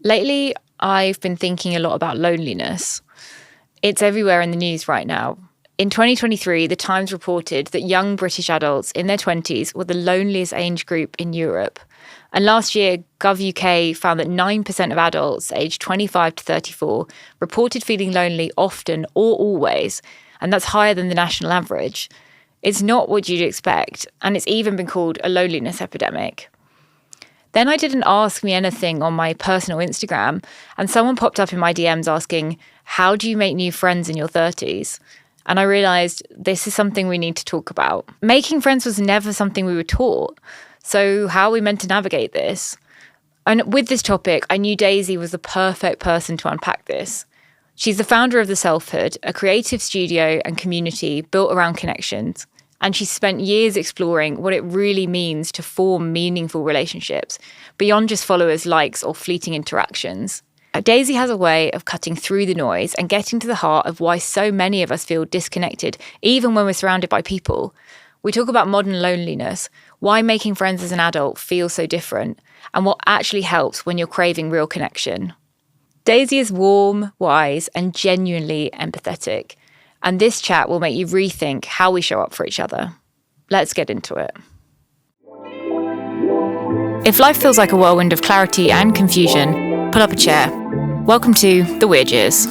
Lately, I've been thinking a lot about loneliness. It's everywhere in the news right now. In 2023, the Times reported that young British adults in their 20s were the loneliest age group in Europe. And last year, Gov UK found that 9% of adults aged 25 to 34 reported feeling lonely often or always, and that's higher than the national average. It's not what you'd expect, and it's even been called a loneliness epidemic. Then I didn't ask me anything on my personal Instagram, and someone popped up in my DMs asking, how do you make new friends in your 30s? And I realised this is something we need to talk about. Making friends was never something we were taught. So how are we meant to navigate this? And with this topic, I knew Daisy was the perfect person to unpack this. She's the founder of the Selfhood, a creative studio and community built around connections. And she's spent years exploring what it really means to form meaningful relationships beyond just followers, likes, or fleeting interactions. Daisy has a way of cutting through the noise and getting to the heart of why so many of us feel disconnected, even when we're surrounded by people. We talk about modern loneliness, why making friends as an adult feels so different, and what actually helps when you're craving real connection. Daisy is warm, wise, and genuinely empathetic. And this chat will make you rethink how we show up for each other. Let's get into it. If life feels like a whirlwind of clarity and confusion, pull up a chair. Welcome to The Weird Years.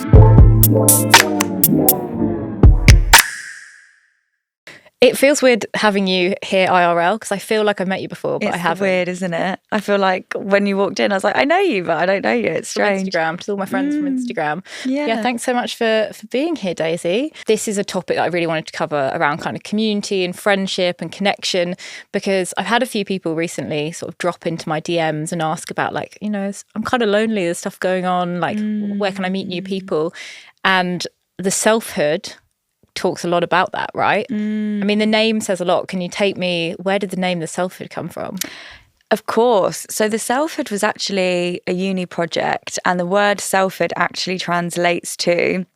It feels weird having you here IRL because I feel like I've met you before, but I haven't. It's weird, isn't it? I feel like when you walked in, I was like, I know you, but I don't know you. It's strange. From Instagram, to all my friends from Instagram. Yeah, thanks so much for being here, Daisy. This is a topic that I really wanted to cover around kind of community and friendship and connection, because I've had a few people recently sort of drop into my DMs and ask about, like, you know, I'm kind of lonely, there's stuff going on, like, where can I meet new people? And the Selfhood talks a lot about that, right? I mean, the name says a lot. Can you take me, where did the name The Selfhood come from? Of course. So the Selfhood was actually a uni project, and the word selfhood actually translates to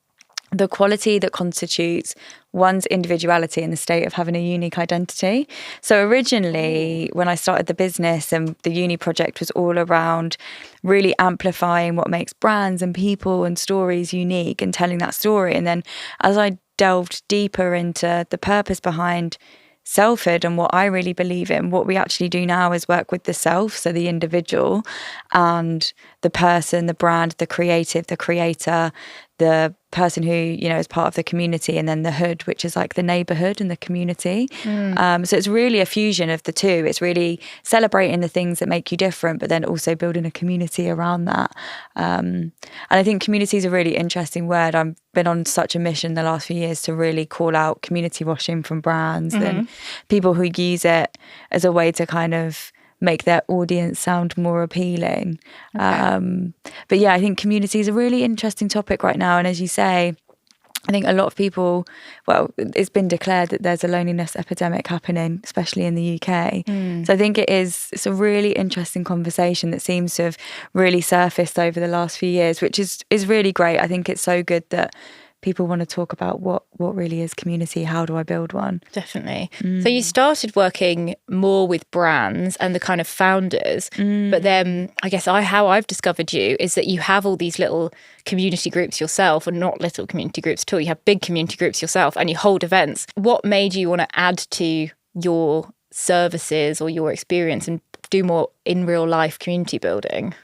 the quality that constitutes one's individuality in the state of having a unique identity. So originally, when I started the business, and the uni project was all around really amplifying what makes brands and people and stories unique and telling that story. And then as I delved deeper into the purpose behind selfhood and what I really believe in, what we actually do now is work with the self, so the individual, and the person, the brand, the creative, the creator, the person who, you know, is part of the community, and then the hood, which is like the neighborhood and the community. So it's really a fusion of the two. It's really celebrating the things that make you different, but then also building a community around that. And I think community is a really interesting word. I've been on such a mission the last few years to really call out community washing from brands and people who use it as a way to kind of make their audience sound more appealing. But yeah, I think community is a really interesting topic right now. And as you say, I think a lot of people, well, it's been declared that there's a loneliness epidemic happening, especially in the UK. So I think it's a really interesting conversation that seems to have really surfaced over the last few years, which is really great. I think it's so good that people want to talk about what really is community. How do I build one? Definitely. So you started working more with brands and the kind of founders, but then I guess how I've discovered you is that you have all these little community groups yourself, and not little community groups at all. You have big community groups yourself and you hold events. What made you want to add to your services or your experience and do more in real life community building?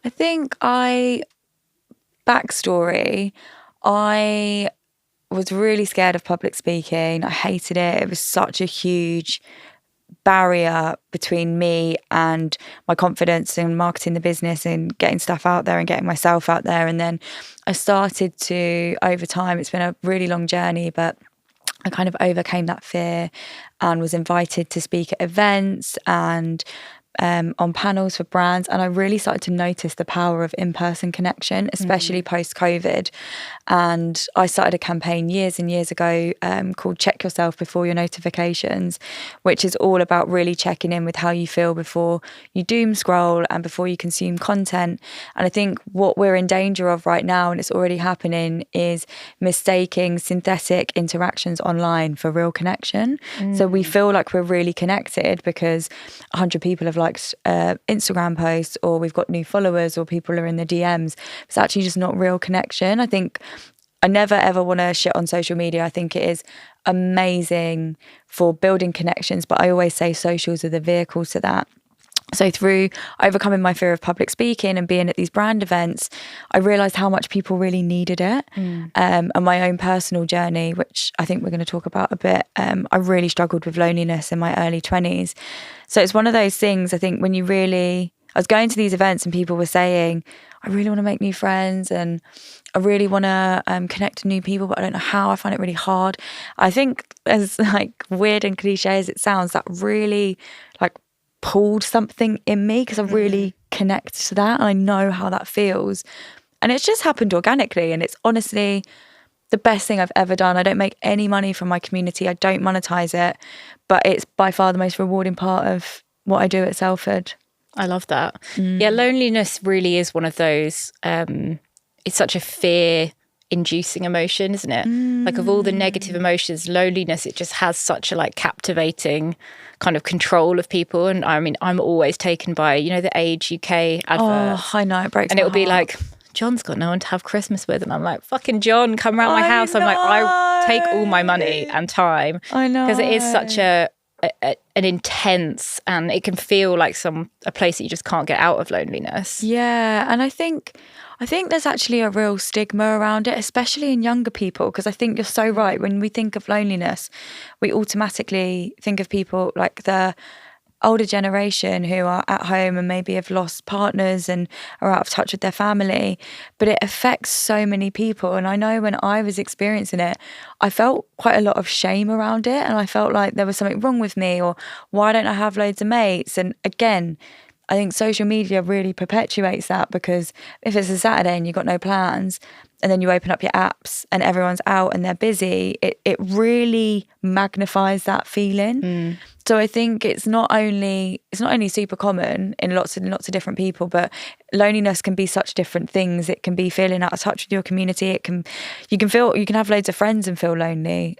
I think backstory, I was really scared of public speaking. I hated it. It was such a huge barrier between me and my confidence in marketing the business and getting stuff out there and getting myself out there. And then I started to, over time, it's been a really long journey, but I kind of overcame that fear and was invited to speak at events and on panels for brands, and I really started to notice the power of in-person connection, especially post-COVID. And I started a campaign years and years ago called Check Yourself Before Your Notifications, which is all about really checking in with how you feel before you doom scroll and before you consume content. And I think what we're in danger of right now, and it's already happening, is mistaking synthetic interactions online for real connection. So we feel like we're really connected because 100 people have liked liked Instagram posts, or we've got new followers, or people are in the DMs. It's actually just not real connection. I think I never ever want to shit on social media. I think it is amazing for building connections, but I always say socials are the vehicle to that. So through overcoming my fear of public speaking and being at these brand events, I realised how much people really needed it. And my own personal journey, which I think we're going to talk about a bit, I really struggled with loneliness in my early 20s. So it's one of those things, I think, when you really... I was going to these events and people were saying, I really want to make new friends and I really want to connect to new people, but I don't know how. I find it really hard. I think, as like weird and cliche as it sounds, that really like pulled something in me, because I really connect to that and I know how that feels. And it's just happened organically, and it's honestly the best thing I've ever done. I don't make any money from my community. I don't monetize it, but it's by far the most rewarding part of what I do at Selfhood. I love that. Yeah, loneliness really is one of those, it's such a fear-inducing emotion, isn't it? Like, of all the negative emotions, loneliness, it just has such a like captivating kind of control of people. And I mean, I'm always taken by, you know, the Age UK advert. Oh, I know, it breaks and my it'll be heart. like, John's got no one to have Christmas with. And I'm like, fucking John, come round my house. I'm like, I take all my money and time. I know. Because it is such an intense, and it can feel like a place that you just can't get out of loneliness. Yeah, and I think there's actually a real stigma around it, especially in younger people, because I think you're so right. When we think of loneliness, we automatically think of people like the older generation who are at home and maybe have lost partners and are out of touch with their family, but it affects so many people. And I know when I was experiencing it, I felt quite a lot of shame around it, and I felt like there was something wrong with me, or why don't I have loads of mates? And again, I think social media really perpetuates that, because if it's a Saturday and you've got no plans, and then you open up your apps and everyone's out and they're busy, it really magnifies that feeling. So I think it's not only super common in lots of different people, but loneliness can be such different things. It can be feeling out of touch with your community. You can have loads of friends and feel lonely.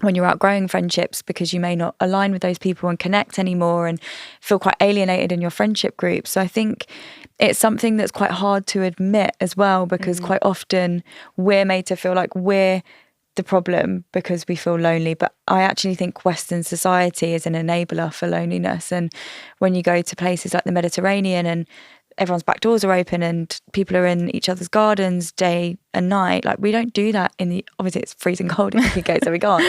When you're outgrowing friendships, because you may not align with those people and connect anymore, and feel quite alienated in your friendship group. So I think it's something that's quite hard to admit as well, because quite often we're made to feel like we're the problem because we feel lonely. But I actually think Western society is an enabler for loneliness. And when you go to places like the Mediterranean and everyone's back doors are open and people are in each other's gardens day and night, like we don't do that obviously it's freezing cold in the UK, so we can't.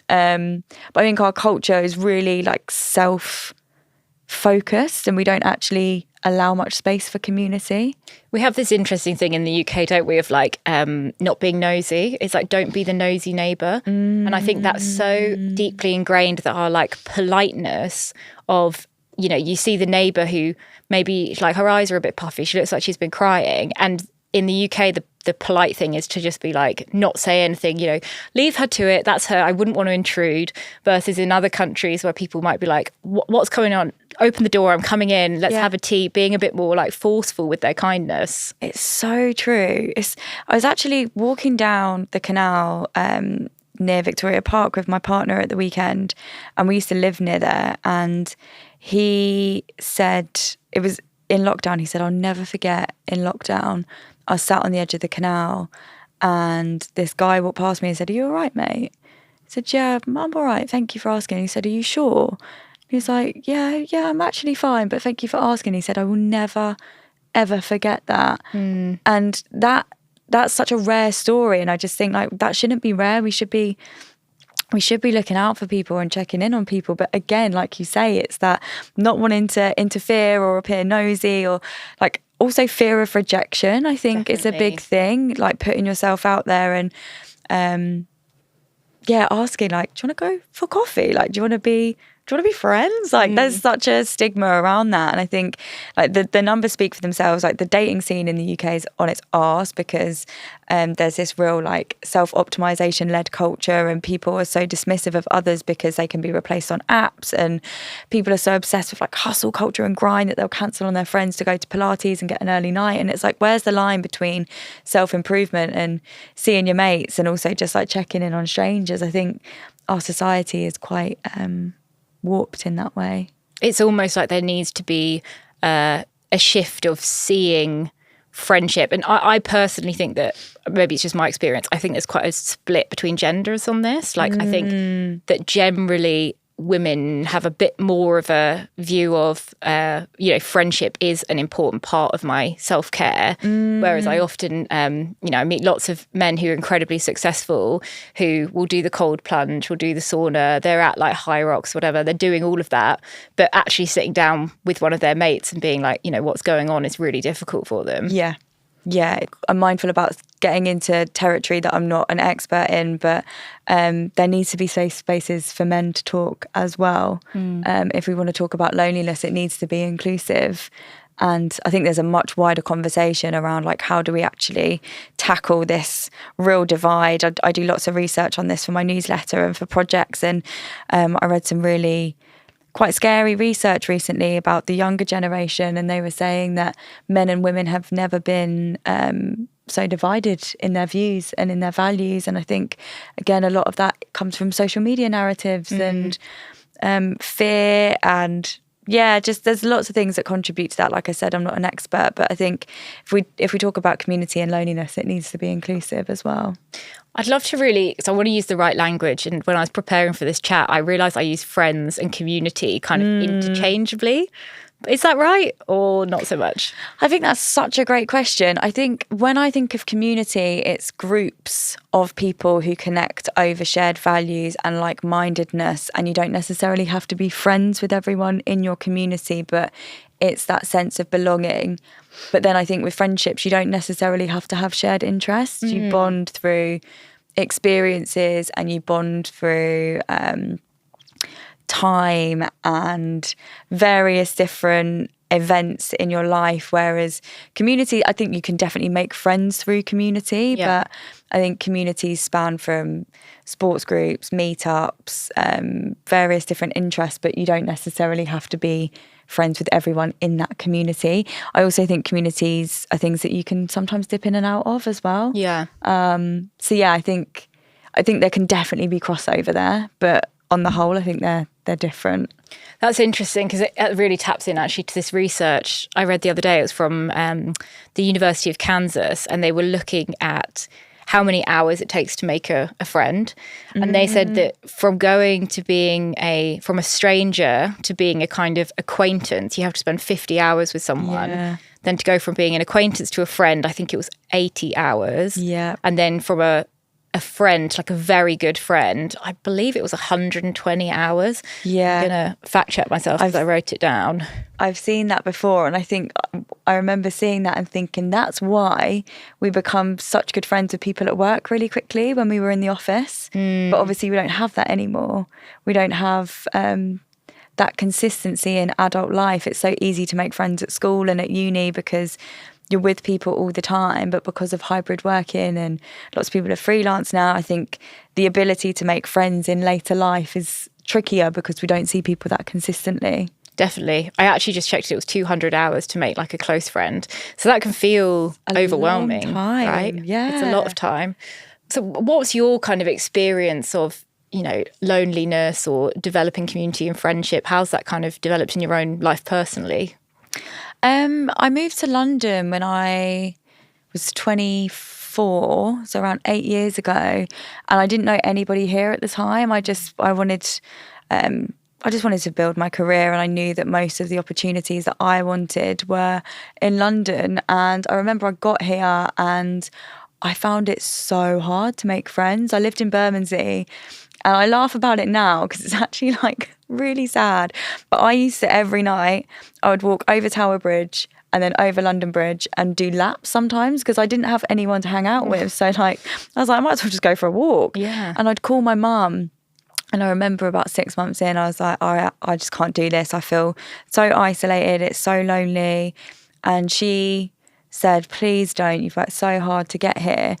But I think our culture is really like self-focused, and we don't actually allow much space for community. We have this interesting thing in the UK, don't we, of like not being nosy. It's like, don't be the nosy neighbour. And I think that's so deeply ingrained that our like politeness of, you know, you see the neighbour who maybe like her eyes are a bit puffy, she looks like she's been crying, and in the UK the polite thing is to just be like, not say anything, you know, leave her to it, that's her, I wouldn't want to intrude. Versus in other countries where people might be like, what's going on, open the door, I'm coming in, let's have a tea, being a bit more like forceful with their kindness. It's so true. I was actually walking down the canal near Victoria Park with my partner at the weekend, and we used to live near there, and he said, it was in lockdown, he said, I'll never forget, in lockdown I was sat on the edge of the canal and this guy walked past me and said, are you all right, mate? I said, yeah, I'm all right, thank you for asking. He said, are you sure? He was like, yeah, I'm actually fine, but thank you for asking. He said, I will never, ever forget that. And that's such a rare story, and I just think like that shouldn't be rare. We should be looking out for people and checking in on people. But again, like you say, it's that not wanting to interfere or appear nosy, or like also fear of rejection, I think is a big thing, like putting yourself out there and asking like, do you want to go for coffee? Like, do you want to be friends? Like there's such a stigma around that. And I think like the numbers speak for themselves. Like the dating scene in the UK is on its arse, because there's this real like self-optimization led culture, and people are so dismissive of others because they can be replaced on apps, and people are so obsessed with like hustle culture and grind that they'll cancel on their friends to go to Pilates and get an early night. And it's like, where's the line between self-improvement and seeing your mates, and also just like checking in on strangers? I think our society is quite warped in that way. It's almost like there needs to be a shift of seeing friendship. And I personally think that, maybe it's just my experience, I think there's quite a split between genders on this. Like, I think that generally women have a bit more of a view of, friendship is an important part of my self-care. Whereas I often, I meet lots of men who are incredibly successful, who will do the cold plunge, will do the sauna, they're at like High Rocks, whatever, they're doing all of that, but actually sitting down with one of their mates and being like, what's going on is really difficult for them. Yeah, I'm mindful about getting into territory that I'm not an expert in, but there needs to be safe spaces for men to talk as well. If we want to talk about loneliness, it needs to be inclusive. And I think there's a much wider conversation around like, how do we actually tackle this real divide? I do lots of research on this for my newsletter and for projects, and I read some really quite scary research recently about the younger generation, and they were saying that men and women have never been so divided in their views and in their values. And I think, again, a lot of that comes from social media narratives and fear, and just there's lots of things that contribute to that. Like I said, I'm not an expert, but I think if we talk about community and loneliness, it needs to be inclusive as well. I'd love to really, so I want to use the right language. And when I was preparing for this chat, I realised I use friends and community kind of interchangeably. Is that right, or not so much? I think that's such a great question. I think when I think of community, it's groups of people who connect over shared values and like-mindedness. And you don't necessarily have to be friends with everyone in your community, but it's that sense of belonging. But then I think with friendships, you don't necessarily have to have shared interests. You bond through experiences, and you bond through time and various different events in your life. Whereas community, I think you can definitely make friends through community, but I think communities span from sports groups, meetups, various different interests, but you don't necessarily have to be friends with everyone in that community. I also think communities are things that you can sometimes dip in and out of as well. I think there can definitely be crossover there, but on the whole, I think they're different. That's interesting, because it really taps in actually to this research I read the other day. It was from the University of Kansas, and they were looking at how many hours it takes to make a friend. And they said that from going to being from a stranger to being a kind of acquaintance, you have to spend 50 hours with someone. Then to go from being an acquaintance to a friend, I think it was 80 hours. And then from a friend, like a very good friend, I believe it was 120 hours. I'm going to fact check myself because I wrote it down. I've seen that before, and I think I remember seeing that and thinking that's why we become such good friends with people at work really quickly when we were in the office. But obviously we don't have that anymore. We don't have that consistency in adult life. It's so easy to make friends at school and at uni because you're with people all the time, but because of hybrid working and lots of people are freelance now, I think the ability to make friends in later life is trickier because we don't see people that consistently. Definitely. I actually just checked it was 200 hours to make like a close friend. So that can feel overwhelming, right? Yeah. It's a lot of time. So what's your kind of experience of, loneliness or developing community and friendship? How's that kind of developed in your own life personally? I moved to London when I was 24, so around 8 years ago, and I didn't know anybody here at the time. I just wanted to build my career, and I knew that most of the opportunities that I wanted were in London. And I remember I got here and I found it so hard to make friends. I lived in Bermondsey, and I laugh about it now because it's actually like really sad. But I used to, every night, I would walk over Tower Bridge and then over London Bridge and do laps sometimes because I didn't have anyone to hang out with. So I was like, I might as well just go for a walk. And I'd call my mum. And I remember about 6 months in, I was like, I just can't do this. I feel so isolated. It's so lonely. And she said, please don't. You've worked so hard to get here.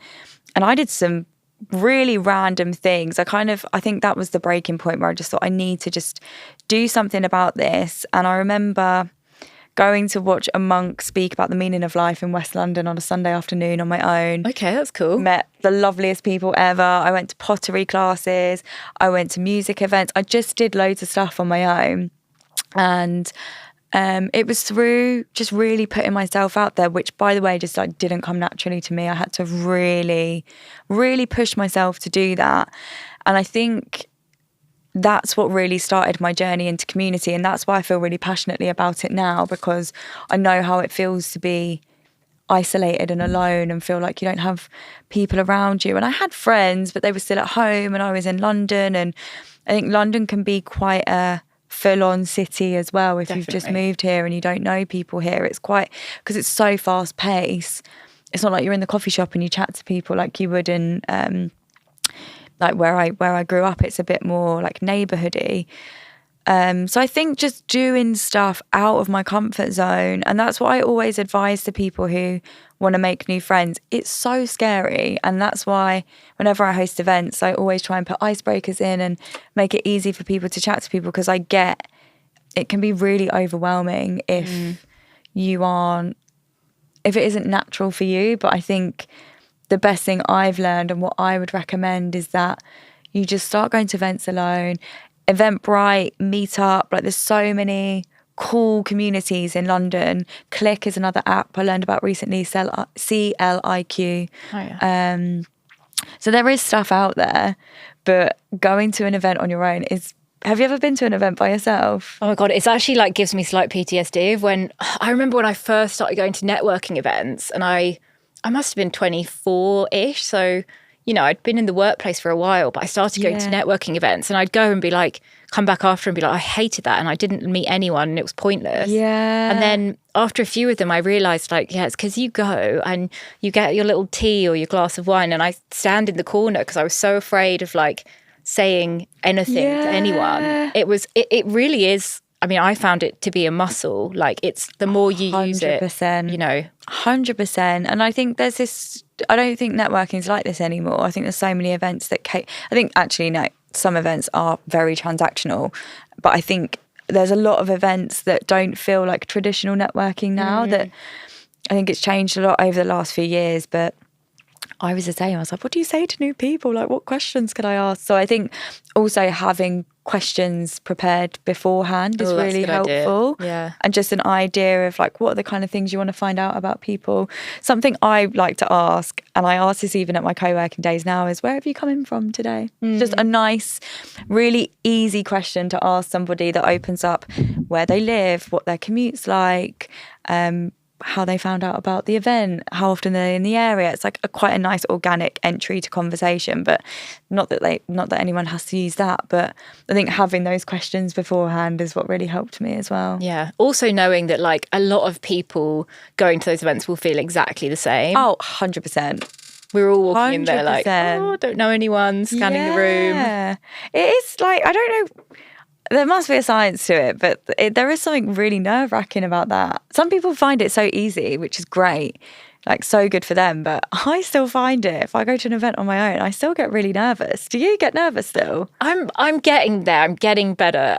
And I did some really random things. I think that was the breaking point where I just thought I need to just do something about this. And I remember going to watch a monk speak about the meaning of life in West London on a Sunday afternoon on my own. Okay, that's cool. Met the loveliest people ever. I went to pottery classes. I went to music events. I just did loads of stuff on my own. And it was through just really putting myself out there, which, by the way, just like didn't come naturally to me. I had to really, really push myself to do that. And I think that's what really started my journey into community. And that's why I feel really passionately about it now, because I know how it feels to be isolated and alone and feel like you don't have people around you. And I had friends, but they were still at home, and I was in London. And I think London can be quite a full-on city as well if you've just moved here and you don't know people here. It's quite, because it's so fast-paced. It's not like you're in the coffee shop and you chat to people like you would in like where I grew up. It's a bit more like neighborhoody. So I think just doing stuff out of my comfort zone, and that's what I always advise to people who want to make new friends. It's so scary, and that's why whenever I host events, I always try and put icebreakers in and make it easy for people to chat to people, because I get it can be really overwhelming if if it isn't natural for you. But I think the best thing I've learned and what I would recommend is that you just start going to events alone. Eventbrite, Meetup, like there's so many cool communities in London. Click is another app I learned about recently, CLIQ. Oh, yeah. So there is stuff out there, but going to an event on your own is... Have you ever been to an event by yourself? Oh my God, it's actually like gives me slight PTSD of when... I remember when I first started going to networking events, and I must have been 24-ish, so... You know, I'd been in the workplace for a while, but I started going to networking events, and I'd go and be like, come back after and be like, I hated that, and I didn't meet anyone, and it was pointless. Yeah. And then after a few of them, I realised, like, yeah, it's because you go and you get your little tea or your glass of wine, and I stand in the corner because I was so afraid of like saying anything to anyone. It really is. I mean, I found it to be a muscle. Like, it's the more you use it, 100%. And I think there's this, I don't think networking is like this anymore. I think there's so many events that, I think actually, no, some events are very transactional, but I think there's a lot of events that don't feel like traditional networking now. That I think it's changed a lot over the last few years, but I was the same. I was like, what do you say to new people? Like, what questions could I ask? So I think also having questions prepared beforehand is really helpful. Yeah. And just an idea of like, what are the kind of things you want to find out about people? Something I like to ask, and I ask this even at my co-working days now, is where have you come in from today? Just a nice, really easy question to ask somebody that opens up where they live, what their commute's like, how they found out about the event, how often they're in the area. It's like quite a nice organic entry to conversation, but not that anyone has to use that. But I think having those questions beforehand is what really helped me as well. Yeah. Also knowing that like a lot of people going to those events will feel exactly the same. Oh, 100%. We're all walking in there like, oh, don't know anyone, scanning the room. Yeah. It is like, I don't know. There must be a science to it, but there is something really nerve-wracking about that. Some people find it so easy, which is great, like so good for them. But I still find it, if I go to an event on my own, I still get really nervous. Do you get nervous still? I'm getting there. I'm getting better.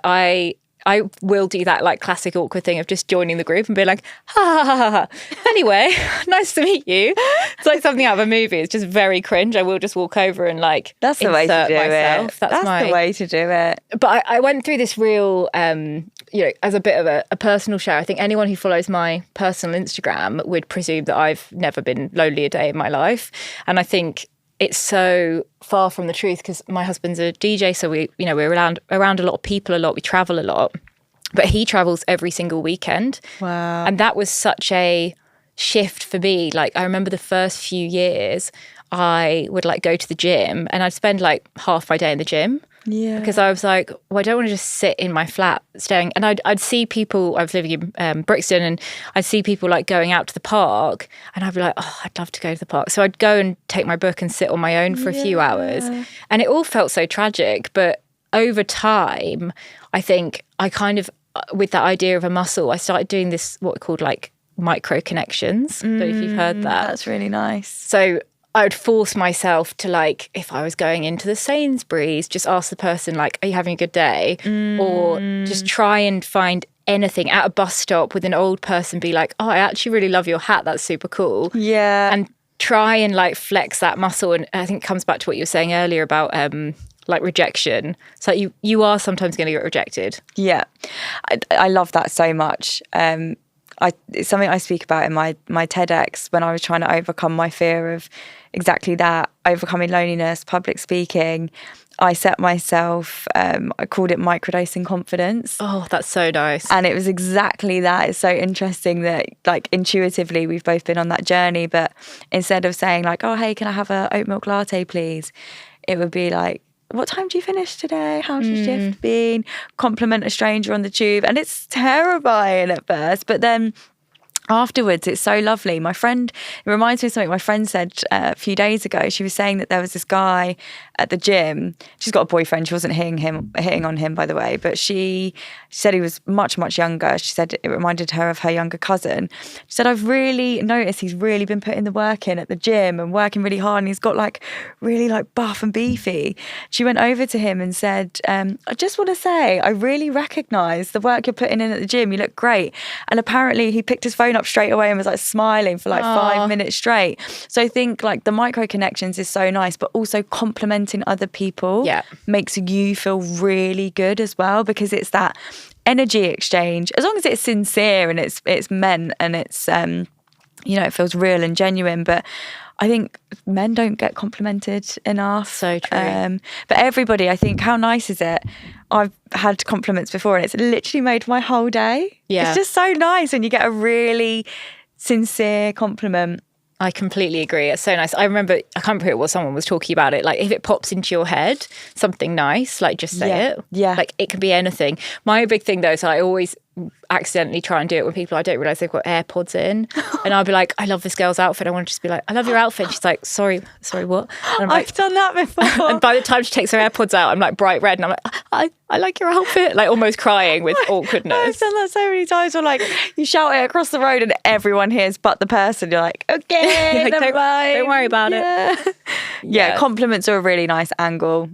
I will do that like classic awkward thing of just joining the group and be like, ha ha ha ha. Anyway, nice to meet you. It's like something out of a movie. It's just very cringe. I will just walk over and like that's the way to do myself. It. That's the way to do it. But I went through this real, as a bit of a personal share. I think anyone who follows my personal Instagram would presume that I've never been lonely a day in my life. And I think it's so far from the truth because my husband's a DJ, so we're around a lot of people a lot. We travel a lot, but he travels every single weekend. Wow! And that was such a shift for me. Like I remember the first few years, I would like go to the gym and I'd spend like half my day in the gym. Yeah. Because I was like, well, I don't want to just sit in my flat staring. And I'd see people, I was living in Brixton, and I'd see people like going out to the park, and I'd be like, oh, I'd love to go to the park. So I'd go and take my book and sit on my own for a few hours. And it all felt so tragic. But over time, I think I kind of, with that idea of a muscle, I started doing this, what we called like micro connections. I don't know if you've heard that. That's really nice. So I would force myself to like, if I was going into the Sainsbury's, just ask the person like, are you having a good day? Or just try and find anything at a bus stop with an old person, be like, oh, I actually really love your hat. That's super cool. Yeah. And try and like flex that muscle. And I think it comes back to what you were saying earlier about like rejection. So you are sometimes going to get rejected. Yeah, I love that so much. It's something I speak about in my TEDx when I was trying to overcome my fear of exactly that, overcoming loneliness, public speaking. I set myself, I called it microdosing confidence. Oh, that's so nice. And it was exactly that. It's so interesting that, like, intuitively we've both been on that journey, but instead of saying like, oh, hey, can I have a oat milk latte, please? It would be like, what time do you finish today? How's your shift been? Compliment a stranger on the tube. And it's terrifying at first, but then afterwards it's so lovely. My friend, it reminds me of something my friend said a few days ago. She was saying that there was this guy at the gym. She's got a boyfriend. She wasn't hitting on him, by the way, but she said he was much, much younger. She said it reminded her of her younger cousin. She said, I've really noticed he's really been putting the work in at the gym and working really hard, and he's got like really like buff and beefy. She went over to him and said, I just want to say, I really recognise the work you're putting in at the gym. You look great. And apparently he picked his phone up straight away and was like smiling for like 5 minutes straight. So I think like the micro connections is so nice, but also complimenting other people makes you feel really good as well, because it's that energy exchange, as long as it's sincere and it's meant and it's it feels real and genuine. But I think men don't get complimented enough. So true. But everybody, I think, how nice is it? I've had compliments before and it's literally made my whole day. Yeah. It's just so nice when you get a really sincere compliment. I completely agree. It's so nice. I remember, I can't remember who it was, someone was talking about it. Like, if it pops into your head, something nice, like just say it. Yeah. Like, it can be anything. My big thing though is I always accidentally try and do it when people I don't realise they've got AirPods in. And I'll be like, I love this girl's outfit. I want to just be like, I love your outfit. And she's like, sorry, what? And I'm like, I've done that before. and by the time she takes her AirPods out, I'm like bright red. And I'm like, I like your outfit. Like almost crying with awkwardness. I've done that so many times where like you shout it across the road and everyone hears but the person. You're like, okay, like, never mind. Don't worry about it. Yeah, compliments are a really nice angle.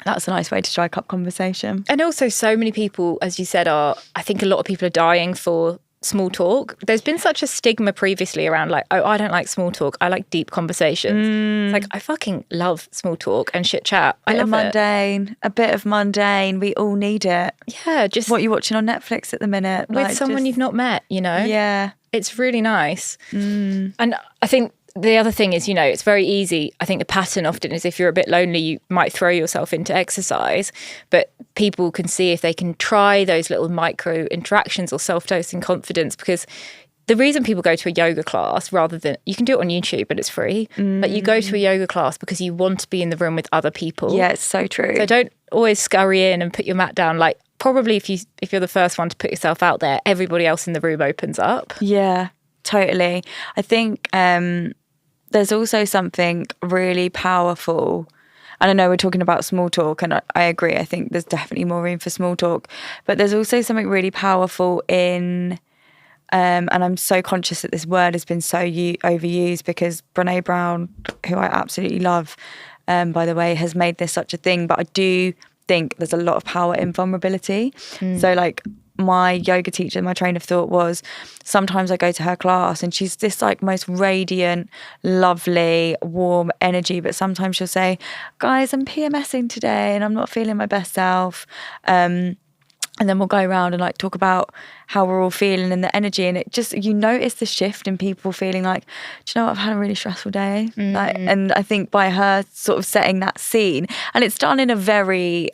That's a nice way to strike up conversation. And also so many people, as you said, I think a lot of people are dying for small talk. There's been such a stigma previously around like, oh, I don't like small talk. I like deep conversations. It's like, I fucking love small talk and shit chat. I love A bit of mundane. We all need it. Yeah, just what you're watching on Netflix at the minute. with someone you've not met, you know? Yeah. It's really nice. And I think the other thing is, it's very easy. I think the pattern often is if you're a bit lonely, you might throw yourself into exercise, but people can see if they can try those little micro interactions or self-dosing confidence, because the reason people go to a yoga class rather than, you can do it on YouTube, but it's free, but you go to a yoga class because you want to be in the room with other people. Yeah, it's so true. So don't always scurry in and put your mat down. Like, probably if you're the first one to put yourself out there, everybody else in the room opens up. Yeah, totally. I think there's also something really powerful, and I know we're talking about small talk, and I agree, I think there's definitely more room for small talk, but there's also something really powerful in, and I'm so conscious that this word has been so overused, because Brene Brown, who I absolutely love, by the way, has made this such a thing, but I do think there's a lot of power in vulnerability. So like, my yoga teacher, my train of thought was, sometimes I go to her class and she's this like most radiant, lovely, warm energy, but sometimes she'll say, guys, I'm PMSing today and I'm not feeling my best self. And then we'll go around and like talk about how we're all feeling and the energy, and it just, you notice the shift in people feeling like, do you know what, I've had a really stressful day. Like, and I think by her sort of setting that scene, and it's done in a very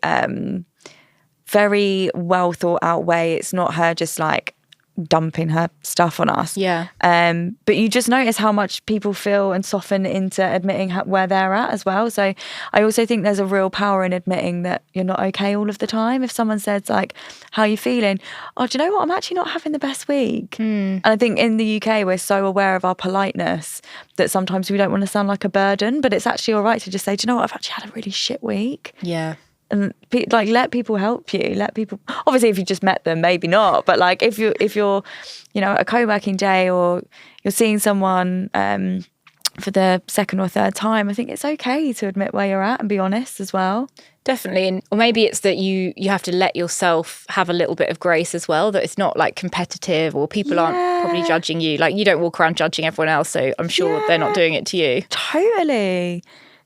very well thought out way. It's not her just like dumping her stuff on us. Yeah. But you just notice how much people feel and soften into admitting where they're at as well. So I also think there's a real power in admitting that you're not okay all of the time. If someone says like, how are you feeling? Oh, do you know what? I'm actually not having the best week. And I think in the UK, we're so aware of our politeness that sometimes we don't want to sound like a burden, but it's actually all right to just say, do you know what? I've actually had a really shit week. Yeah. And like, let people help you. Let people, obviously, if you just met them, maybe not. But like, if you're, a co-working day, or you're seeing someone for the second or third time, I think it's okay to admit where you're at and be honest as well. Definitely. And or maybe it's that you have to let yourself have a little bit of grace as well, that it's not like competitive, or people aren't probably judging you. Like, you don't walk around judging everyone else, so I'm sure they're not doing it to you.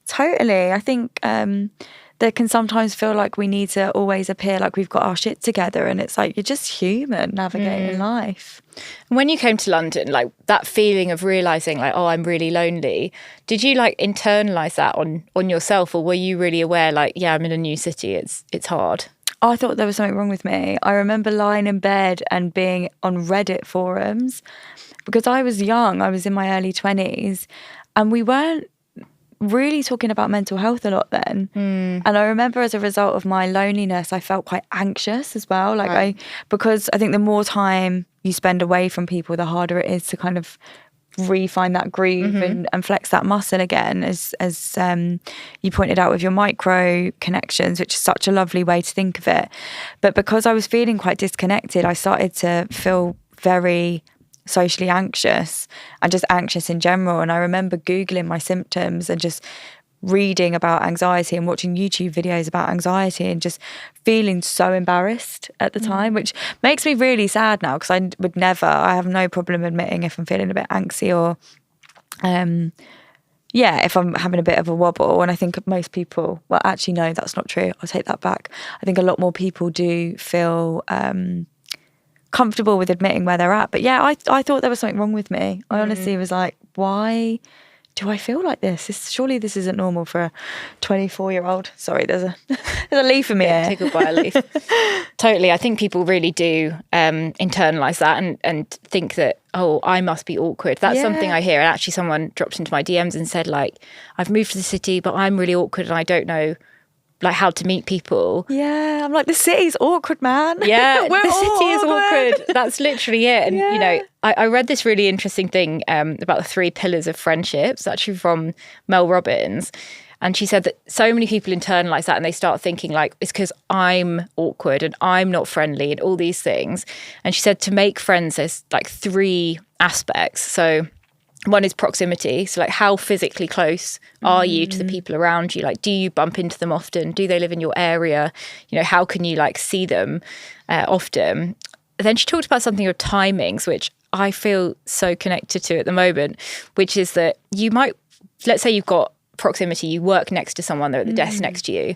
Totally. I think there can sometimes feel like we need to always appear like we've got our shit together, and it's like you're just human navigating life. When you came to London, like that feeling of realising like, oh, I'm really lonely, did you like internalise that on yourself, or were you really aware like, yeah, I'm in a new city, it's hard? I thought there was something wrong with me. I remember lying in bed and being on Reddit forums because I was young. I was in my early 20s and we weren't really talking about mental health a lot then. And I remember as a result of my loneliness, I felt quite anxious as well. Like because I think the more time you spend away from people, the harder it is to kind of re-find that groove and flex that muscle again, as you pointed out with your micro connections, which is such a lovely way to think of it. But because I was feeling quite disconnected, I started to feel very socially anxious and just anxious in general. And I remember Googling my symptoms and just reading about anxiety and watching YouTube videos about anxiety and just feeling so embarrassed at the time, which makes me really sad now because I have no problem admitting if I'm feeling a bit anxious or if I'm having a bit of a wobble. And I think most people, well, actually, no, that's not true. I'll take that back. I think a lot more people do feel comfortable with admitting where they're at. But yeah, I thought there was something wrong with me. I honestly was like, why do I feel like this? Surely this isn't normal for a 24-year-old. Sorry, there's a leaf in me here. Tickled by a leaf. Totally. I think people really do internalise that and think that, oh, I must be awkward. That's something I hear. And actually someone dropped into my DMs and said like, I've moved to the city, but I'm really awkward and I don't know like how to meet people. Yeah, I'm like, the city's awkward, man. Yeah, the city is awkward. That's literally it. And, you know, I read this really interesting thing about the 3 pillars of friendships, actually from Mel Robbins. And she said that so many people internalise that and they start thinking like, it's because I'm awkward and I'm not friendly and all these things. And she said to make friends, there's like 3 aspects. So one is proximity. So like how physically close are you to the people around you? Like, do you bump into them often? Do they live in your area? You know, how can you like see them often? Then she talked about something of timings, which I feel so connected to at the moment, which is that you might, let's say you've got proximity, you work next to someone, they're at the desk next to you,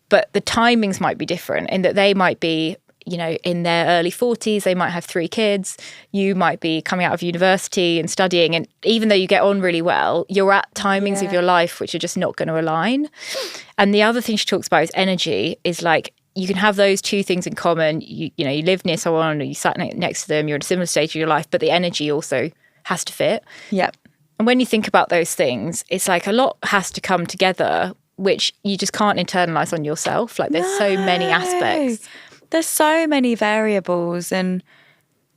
but the timings might be different in that they might be, you know, in their early 40s, they might have 3 kids. You might be coming out of university and studying. And even though you get on really well, you're at timings of your life which are just not going to align. And the other thing she talks about is energy, is like, you can have those 2 things in common. You know, you live near someone or you sat next to them, you're in a similar stage of your life, but the energy also has to fit. Yep. And when you think about those things, it's like a lot has to come together, which you just can't internalise on yourself. Like there's so many aspects. There's so many variables, and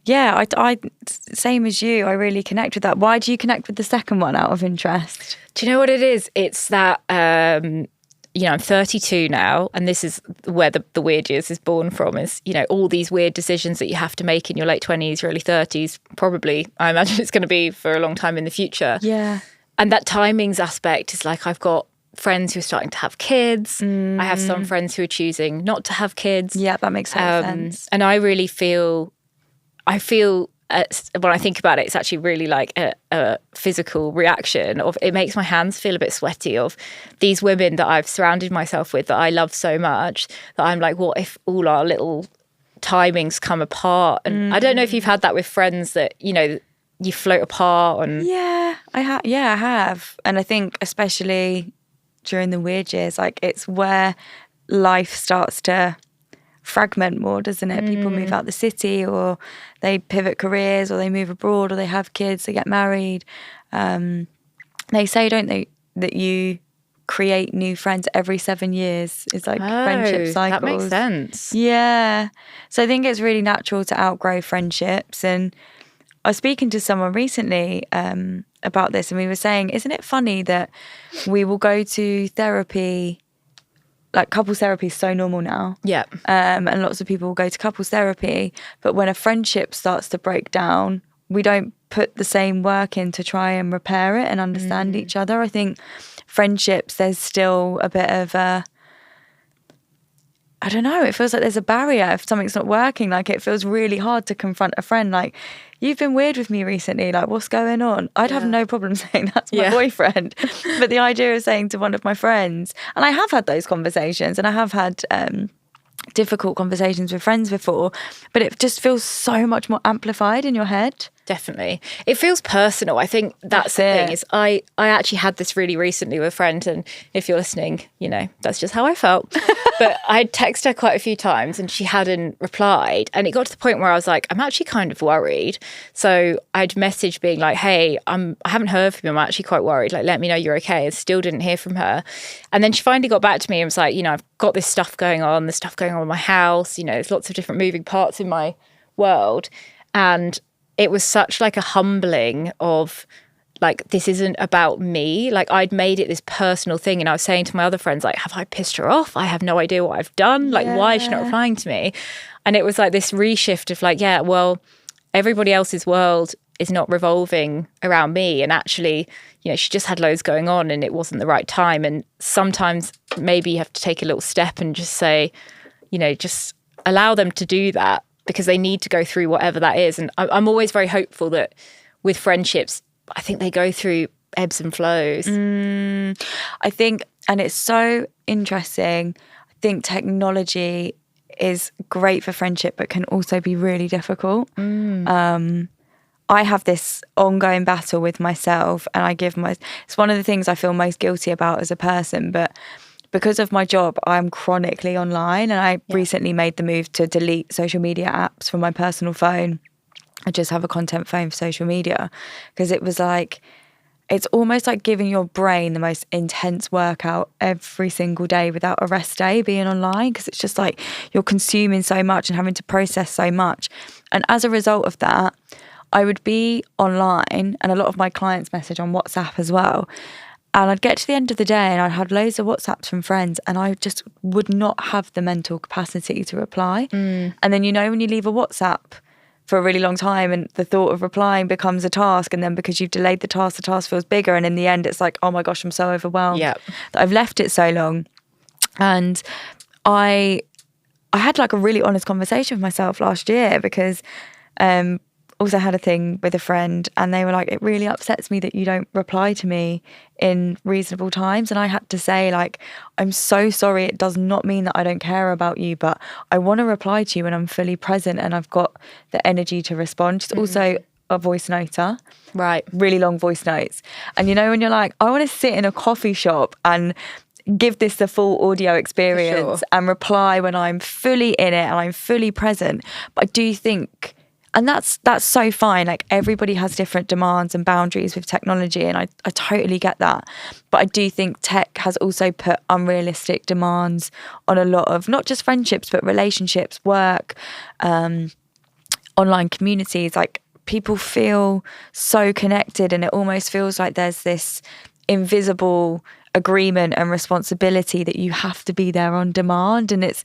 yeah, I same as you, I really connect with that. Why do you connect with the second one out of interest? Do you know what it is? It's that, you know, I'm 32 now, and this is where the weird years is born from, is, you know, all these weird decisions that you have to make in your late 20s, early 30s, probably, I imagine it's going to be for a long time in the future. Yeah. And that timings aspect is like, I've got friends who are starting to have kids. I have some friends who are choosing not to have kids. Yeah, that makes sense. And I really feel, when I think about it, it's actually really like a physical reaction of, it makes my hands feel a bit sweaty of these women that I've surrounded myself with that I love so much, that I'm like, what if all our little timings come apart? And I don't know if you've had that with friends that, you know, you float apart. And Yeah, I have. And I think especially during the weird years, like it's where life starts to fragment more, doesn't it? People move out the city, or they pivot careers, or they move abroad, or they have kids, they get married. They say, don't they, that you create new friends every 7 years. It's like friendship cycles. That makes sense. Yeah. So I think it's really natural to outgrow friendships. And I was speaking to someone recently about this, and we were saying, isn't it funny that we will go to therapy, like couples therapy is so normal now. Yeah. And lots of people will go to couples therapy, but when a friendship starts to break down, we don't put the same work in to try and repair it and understand each other. I think friendships, there's still a bit of I don't know, it feels like there's a barrier if something's not working. Like, it feels really hard to confront a friend. Like, you've been weird with me recently. Like, what's going on? I'd have no problem saying that's my boyfriend. But the idea of saying to one of my friends, and I have had those conversations, and I have had difficult conversations with friends before, but it just feels so much more amplified in your head. Definitely. It feels personal. I think that's the thing is I actually had this really recently with a friend, and if you're listening, you know, that's just how I felt. But I'd texted her quite a few times and she hadn't replied. And it got to the point where I was like, I'm actually kind of worried. So I'd message being like, hey, I haven't heard from you. I'm actually quite worried. Like, let me know you're okay. And still didn't hear from her. And then she finally got back to me and was like, you know, I've got this stuff going on. There's stuff going on in my house. You know, there's lots of different moving parts in my world. And it was such like a humbling of like, this isn't about me. Like, I'd made it this personal thing. And I was saying to my other friends, like, have I pissed her off? I have no idea what I've done. Like, why is she not replying to me? And it was like this reshift of like, yeah, well, everybody else's world is not revolving around me. And actually, you know, she just had loads going on and it wasn't the right time. And sometimes maybe you have to take a little step and just say, you know, just allow them to do that, because they need to go through whatever that is. And I'm always very hopeful that with friendships, I think they go through ebbs and flows. I think, and it's so interesting, I think technology is great for friendship, but can also be really difficult. I have this ongoing battle with myself, and it's one of the things I feel most guilty about as a person, but because of my job, I'm chronically online, and I recently made the move to delete social media apps from my personal phone. I just have a content phone for social media, because it was like, it's almost like giving your brain the most intense workout every single day without a rest day being online, because it's just like you're consuming so much and having to process so much. And as a result of that, I would be online, and a lot of my clients message on WhatsApp as well. And I'd get to the end of the day and I'd had loads of WhatsApps from friends, and I just would not have the mental capacity to reply. And then, you know, when you leave a WhatsApp for a really long time and the thought of replying becomes a task, and then because you've delayed the task feels bigger. And in the end, it's like, oh my gosh, I'm so overwhelmed that I've left it so long. And I had like a really honest conversation with myself last year, because also had a thing with a friend, and they were like, it really upsets me that you don't reply to me in reasonable times. And I had to say, like, I'm so sorry, it does not mean that I don't care about you, but I want to reply to you when I'm fully present and I've got the energy to respond. She's also a voice noter, right? Really long voice notes. And you know, when you're like, I want to sit in a coffee shop and give this the full audio experience and reply when I'm fully in it and I'm fully present. But I do think, and that's so fine. Like, everybody has different demands and boundaries with technology, and I totally get that. But I do think tech has also put unrealistic demands on a lot of not just friendships, but relationships, work, online communities. Like, people feel so connected, and it almost feels like there's this invisible agreement and responsibility that you have to be there on demand. And it's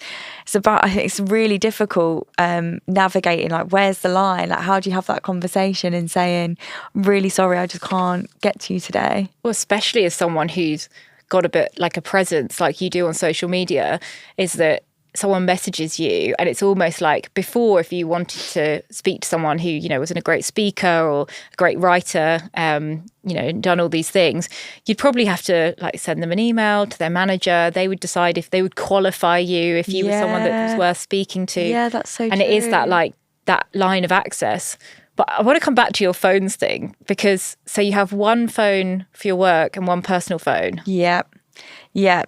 about, I think it's really difficult navigating, like, where's the line? Like, how do you have that conversation and saying, I'm really sorry, I just can't get to you today? Well, especially as someone who's got a bit like a presence like you do on social media, is that someone messages you and it's almost like, before, if you wanted to speak to someone who, you know, wasn't a great speaker or a great writer, you know, done all these things, you'd probably have to like send them an email to their manager. They would decide if they would qualify you, if you were someone that was worth speaking to. Yeah, that's so and true. It is that, like, that line of access. But I want to come back to your phones thing, because so you have one phone for your work and one personal phone. Yeah,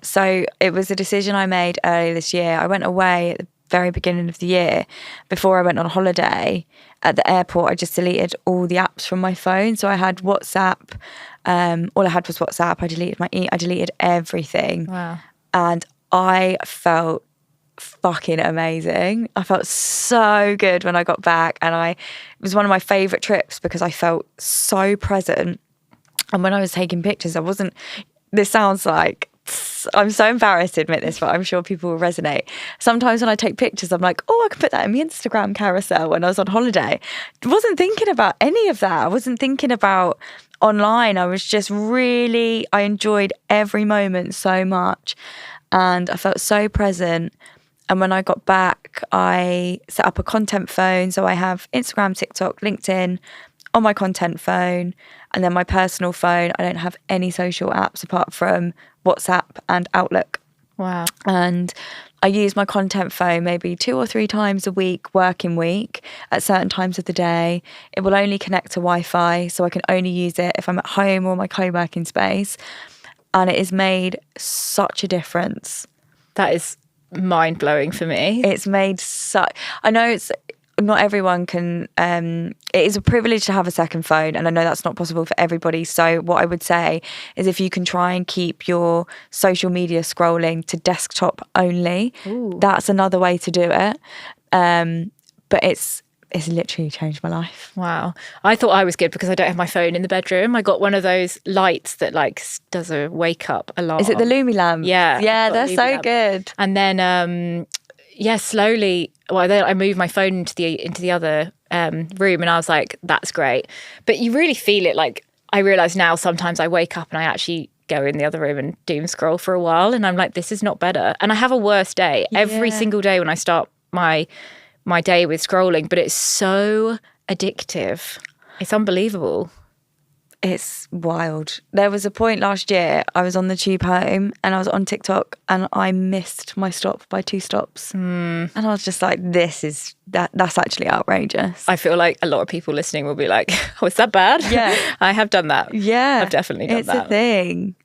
so it was a decision I made earlier this year. I went away at the very beginning of the year. Before I went on holiday at the airport, I just deleted all the apps from my phone. So I had WhatsApp. All I had was WhatsApp. I deleted everything. Wow. And I felt fucking amazing. I felt so good when I got back. And it was one of my favourite trips because I felt so present. And when I was taking pictures, this sounds like, I'm so embarrassed to admit this, but I'm sure people will resonate. Sometimes when I take pictures, I'm like, oh, I can put that in my Instagram carousel when I was on holiday. I wasn't thinking about any of that. I wasn't thinking about online. I was just I enjoyed every moment so much. And I felt so present. And when I got back, I set up a content phone. So I have Instagram, TikTok, LinkedIn on my content phone. And then my personal phone, I don't have any social apps apart from WhatsApp and Outlook. Wow. And I use my content phone maybe 2 or 3 times a week, working week, at certain times of the day. It will only connect to Wi-Fi, so I can only use it if I'm at home or my co-working space. And it has made such a difference. That is mind-blowing for me. It's made such... I know it's... Not everyone can... it is a privilege to have a second phone, and I know that's not possible for everybody. So what I would say is if you can try and keep your social media scrolling to desktop only, that's another way to do it. But it's literally changed my life. Wow. I thought I was good because I don't have my phone in the bedroom. I got one of those lights that like does a wake up alarm. Is it the Lumi lamp? Yeah. Yeah, they're so good. And then... slowly. Well, then I moved my phone into the other room, and I was like, "That's great." But you really feel it. Like I realise now, sometimes I wake up and I actually go in the other room and doom scroll for a while, and I'm like, "This is not better." And I have a worse day every single day when I start my day with scrolling. But it's so addictive. It's unbelievable. It's wild. There was a point last year I was on the tube home and I was on TikTok and I missed my stop by 2 stops. And I was just like, that's actually outrageous. I feel like a lot of people listening will be like, oh, is that bad? Yeah. I have done that. Yeah. I've definitely done that. It's a thing.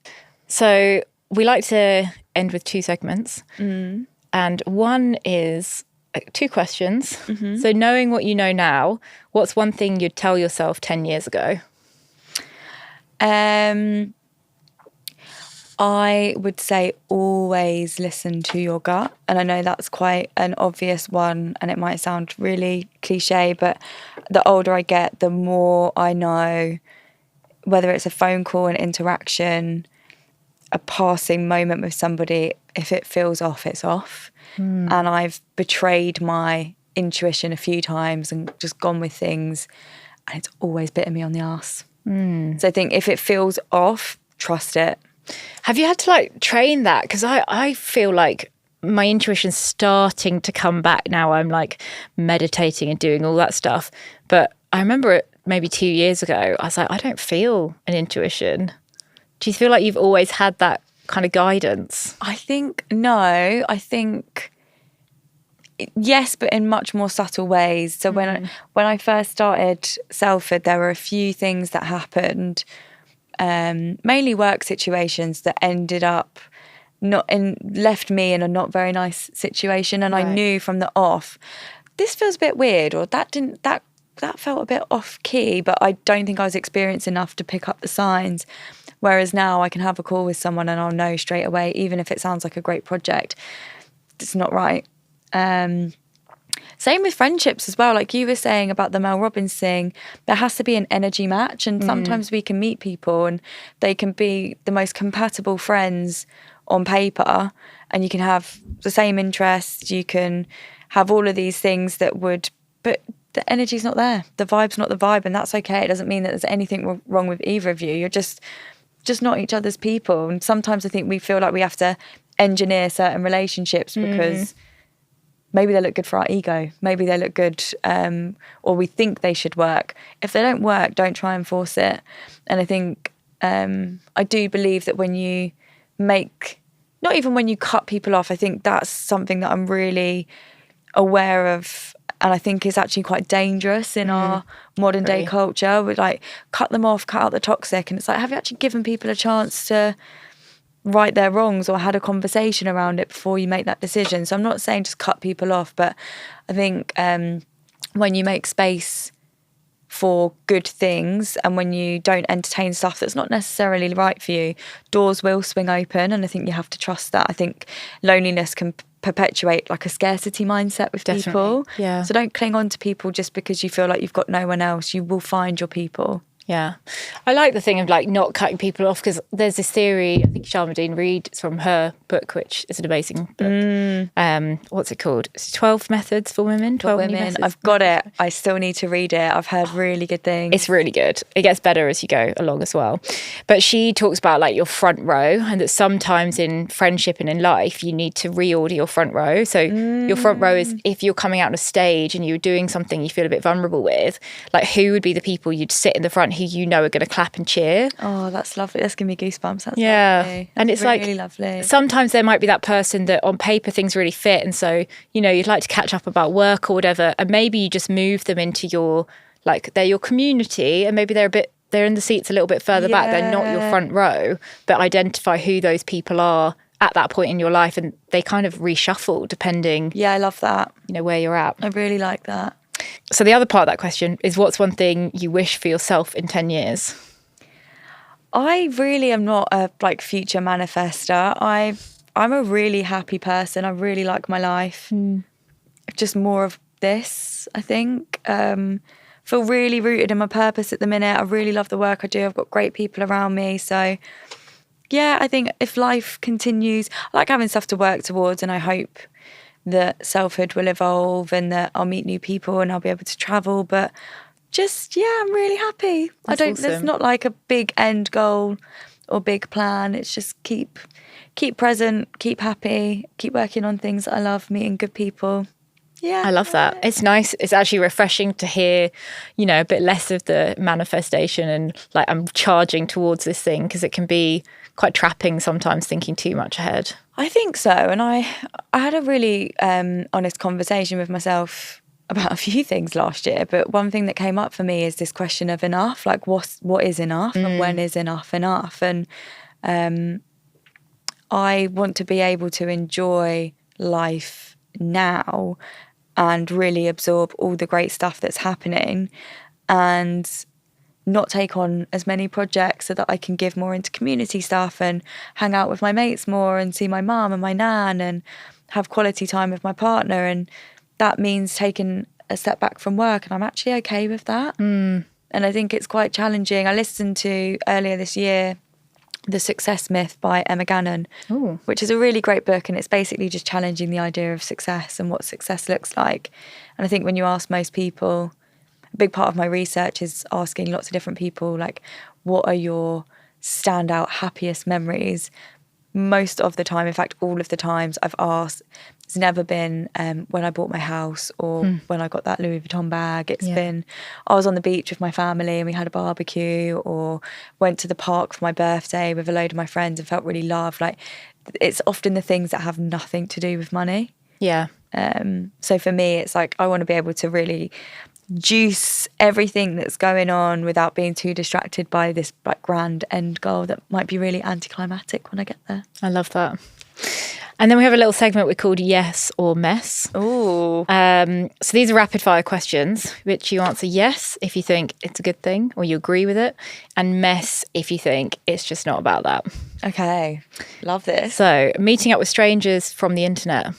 So we like to end with 2 segments. And one is 2 questions. So knowing what you know now, what's one thing you'd tell yourself 10 years ago? I would say always listen to your gut. And I know that's quite an obvious one and it might sound really cliche, but the older I get, the more I know, whether it's a phone call, an interaction, a passing moment with somebody, if it feels off, it's off. And I've betrayed my intuition a few times and just gone with things and it's always bitten me on the arse. So I think if it feels off, trust it. Have you had to like train that? Because I feel like my intuition's starting to come back now. I'm like meditating and doing all that stuff. But I remember it maybe 2 years ago, I was like, I don't feel an intuition. Do you feel like you've always had that kind of guidance? I think yes, but in much more subtle ways. So when I first started Selfhood, there were a few things that happened, mainly work situations that ended up left me in a not very nice situation, and I knew from the off, this feels a bit weird, or that felt a bit off key, but I don't think I was experienced enough to pick up the signs. Whereas now I can have a call with someone and I'll know straight away, even if it sounds like a great project, it's not right. Same with friendships as well, like you were saying about the Mel Robbins thing, there has to be an energy match, and sometimes we can meet people and they can be the most compatible friends on paper and you can have the same interests, you can have all of these things but the energy's not there, the vibe's not the vibe, and that's okay. It doesn't mean that there's anything wrong with either of you, you're just not each other's people. And sometimes I think we feel like we have to engineer certain relationships because maybe they look good for our ego. Maybe they look good, or we think they should work. If they don't work, don't try and force it. And I think I do believe that when you not even when you cut people off, I think that's something that I'm really aware of, and I think is actually quite dangerous in our modern day culture. We like cut them off, cut out the toxic, and it's like, have you actually given people a chance to right their wrongs or had a conversation around it before you make that decision? So I'm not saying just cut people off, but I think when you make space for good things and when you don't entertain stuff that's not necessarily right for you, doors will swing open, and I think you have to trust that. I think loneliness can perpetuate like a scarcity mindset with people. Yeah. So don't cling on to people just because you feel like you've got no one else. You will find your people. Yeah. I like the thing of like not cutting people off, because there's this theory, I think Sharmadean Reed, it's from her book, which is an amazing book. What's it called? It's 12 Methods for Women. 12 New Methods. I've got it. I still need to read it. I've heard really good things. It's really good. It gets better as you go along as well. But she talks about like your front row, and that sometimes in friendship and in life, you need to reorder your front row. So your front row is if you're coming out on a stage and you're doing something you feel a bit vulnerable with, like who would be the people you'd sit in the front who you know are going to clap and cheer. Oh, that's lovely. That's giving me goosebumps. That's lovely. And it's really, like really lovely. Sometimes there might be that person that on paper things really fit, and so you'd like to catch up about work or whatever, and maybe you just move them into your, like, they're your community, and maybe they're in the seats a little bit further back, they're not your front row, but identify who those people are at that point in your life, and they kind of reshuffle depending. I love that. Where you're at. I really like that. So the other part of that question is, what's one thing you wish for yourself in 10 years? I really am not a future manifester. I'm a really happy person. I really like my life. Just more of this, I think. Feel really rooted in my purpose at the minute. I really love the work I do. I've got great people around me. So yeah, I think if life continues, I like having stuff to work towards, and I hope that Selfhood will evolve and that I'll meet new people and I'll be able to travel. But just, I'm really happy. There's not like a big end goal or big plan. It's just keep present, keep happy, keep working on things that I love, meeting good people. Yeah. I love that. It's nice. It's actually refreshing to hear, a bit less of the manifestation and like I'm charging towards this thing, because it can be quite trapping sometimes thinking too much ahead. I think so. And I had a really honest conversation with myself about a few things last year, but one thing that came up for me is this question of enough, like what is enough and when is enough? And I want to be able to enjoy life now and really absorb all the great stuff that's happening, and not take on as many projects so that I can give more into community stuff and hang out with my mates more and see my mum and my nan and have quality time with my partner. And that means taking a step back from work, and I'm actually okay with that. And I think it's quite challenging. I listened to earlier this year The Success Myth by Emma Gannon, which is a really great book, and it's basically just challenging the idea of success and what success looks like. And I think when you ask most people, a big part of my research is asking lots of different people, like, what are your standout happiest memories? Most of the time, in fact, all of the times I've asked, it's never been when I bought my house or when I got that Louis Vuitton bag. It's been, I was on the beach with my family and we had a barbecue, or went to the park for my birthday with a load of my friends and felt really loved. Like, it's often the things that have nothing to do with money. Yeah. So for me, it's like, I want to be able to really juice everything that's going on without being too distracted by this like grand end goal that might be really anticlimactic when I get there. I love that. And then we have a little segment we called Yes or Mess. Ooh. So these are rapid fire questions, which you answer yes if you think it's a good thing or you agree with it, and mess if you think it's just not about that. Okay. Love this. So, meeting up with strangers from the internet.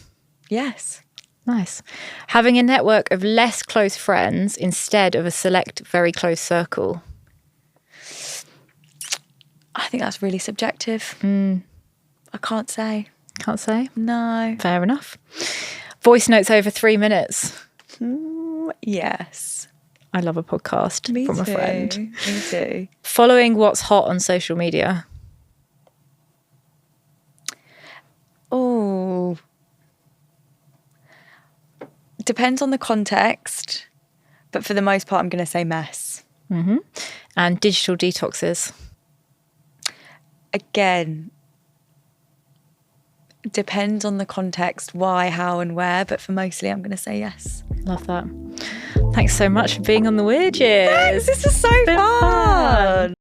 Yes. Nice. Having a network of less close friends instead of a select, very close circle. I think that's really subjective. I can't say. Can't say? No. Fair enough. Voice notes over 3 minutes. Yes. I love a podcast from a friend. Me too. Following what's hot on social media. Oh. Depends on the context, but for the most part, I'm going to say mess. Mm-hmm. And digital detoxes. Again, depends on the context, why, how, and where, but for mostly, I'm going to say yes. Love that. Thanks so much for being on the Weird Years. Thanks, this was so fun.